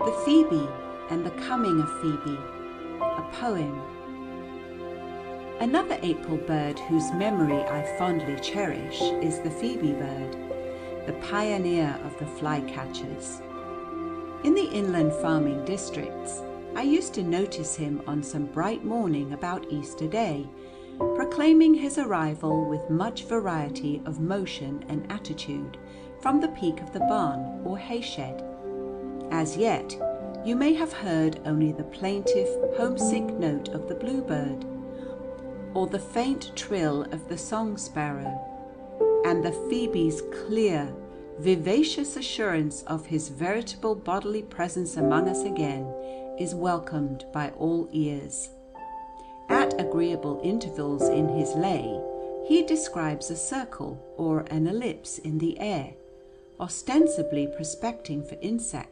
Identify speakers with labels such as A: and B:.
A: The Phoebe and the Coming of Phoebe, a poem. Another April bird whose memory I fondly cherish is the Phoebe bird, the pioneer of the flycatchers. In the inland farming districts, I used to notice him on some bright morning about Easter Day, proclaiming his arrival with much variety of motion and attitude from the peak of the barn or hay-shed. As yet, you may have heard only the plaintive, homesick note of the bluebird, or the faint trill of the song sparrow, and the Phoebe's clear, vivacious assurance of his veritable bodily presence among us again is welcomed by all ears. At agreeable intervals in his lay, he describes a circle or an ellipse in the air, ostensibly prospecting for insects